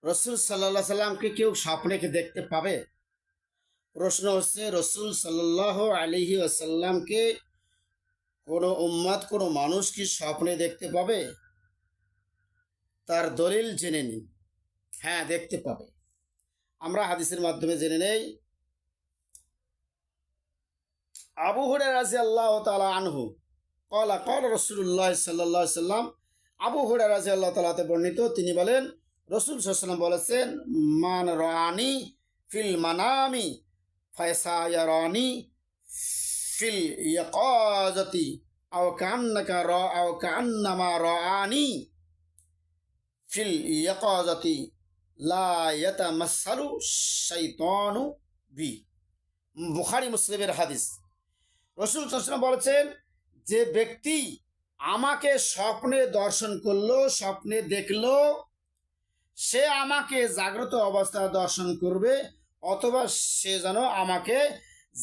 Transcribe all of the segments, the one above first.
রসুল সাল্লাহ সাল্লামকে কেউ স্বপ্নে কি দেখতে পাবে? প্রশ্ন হচ্ছে, রসুল সাল্লাহ আলাইহি আসাল্লামকে কোনো উম্মাদ, কোনো মানুষ কি স্বপ্নে দেখতে পাবে? তার দলিল জেনে নিন। হ্যাঁ, দেখতে পাবে। আমরা হাদিসের মাধ্যমে জেনে নেই। আবু হুরায়রা রাদিয়াল্লাহু তাআলা আনহু ক্বালা ক্বালা রাসূলুল্লাহ সাল্লাল্লাহু আলাইহি সাল্লাম, আবু হুরায়রা রাদিয়াল্লাহু তাআলা তে বর্ণিত, তিনি বলেন, রসুল সাল্লাল্লাহু আলাইহি সাল্লাম বলেছেন, মান রানি ফিল মানামি ফায়াসায়ারানি ফিল ইয়াকাযাতি আও কান্নাকা রা আও কান্নামা রাআনি ফিল ইয়াকাযাতি লা ইয়াতামাসসালু শাইতানু বি। বুখারী মুসলিমের হাদিস। রসুল সাল্লাল্লাহু আলাইহি ওয়াসাল্লাম বলেছেন, যে ব্যক্তি আমাকে স্বপ্নে দর্শন করলো, স্বপ্নে দেখলো, সে আমাকে জাগ্রত অবস্থায় দর্শন করবে, অথবা সে যেন আমাকে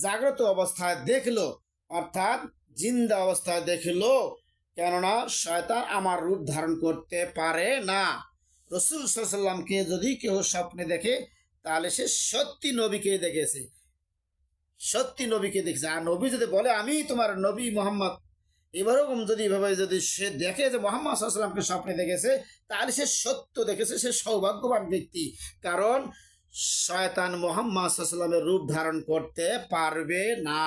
জাগ্রত অবস্থায় দেখলো, অর্থাৎ জিন্দা অবস্থায় দেখলো। কেননা শয়তান আমার রূপ ধারণ করতে পারে না। রসুল সাল্লাল্লাহু আলাইহি ওয়াসাল্লামকে যদি কেউ স্বপ্নে দেখে, তাহলে সে সত্যি নবীকে দেখেছে, সত্যি নবীকে দেখেছে। আর নবী যদি বলে, আমি তোমার নবী মোহাম্মদ, এরকম যদি এভাবে যদি সে দেখে যে মোহাম্মদ সাল্লাল্লাহু আলাইহি ওয়াসাল্লামকে স্বপ্নে দেখেছে, তাহলে সে সত্য দেখেছে, সে সৌভাগ্যবান ব্যক্তি। কারণ শয়তান মোহাম্মদ সাল্লাল্লাহু আলাইহি ওয়াসাল্লামের রূপ ধারণ করতে পারবে না।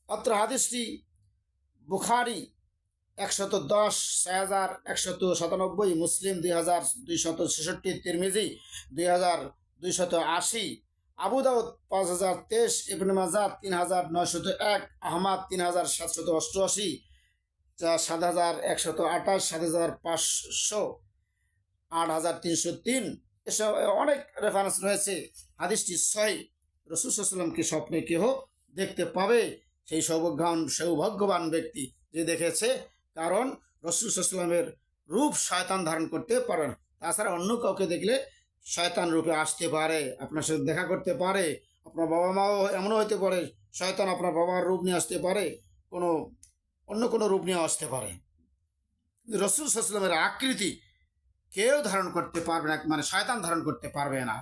অত্র হাদিসটি বুখারী 110, 6197, মুসলিম 2266, তিরমিজি 2280, আবু দাউদ 5023, ইবনে মাজাহ 3901, আহমদ 3788, 7128, 7500, 8303, এসব অনেক রেফারেন্স রয়েছে। হাদিসটি সহিহ। রাসূল সাল্লাল্লাহু আলাইহি ওয়াসাল্লামকে স্বপ্নে কেহ দেখতে পাবে, সেই সৌভাগ্যবান ব্যক্তি যে দেখেছে। কারণ রাসূল সাল্লাল্লাহু আলাইহি ওয়াসাল্লামের রূপ শয়তান ধারণ করতে পারে না। তাছাড়া অন্য কাউকে দেখলে শয়তান রূপে আসতে পারে, আপনার সাথে দেখা করতে পারে। আপনার বাবা মাও এমনও হইতে পারে, শয়তান আপনার বাবার রূপ নিয়ে আসতে পারে, অন্য কোনো রূপ নিয়ে আসতে পারে। রাসূল সাল্লাল্লাহু আলাইহি ওয়াসাল্লামের আকৃতি কেউ ধারণ করতে পারবে না, মানে শয়তান ধারণ করতে পারবে না।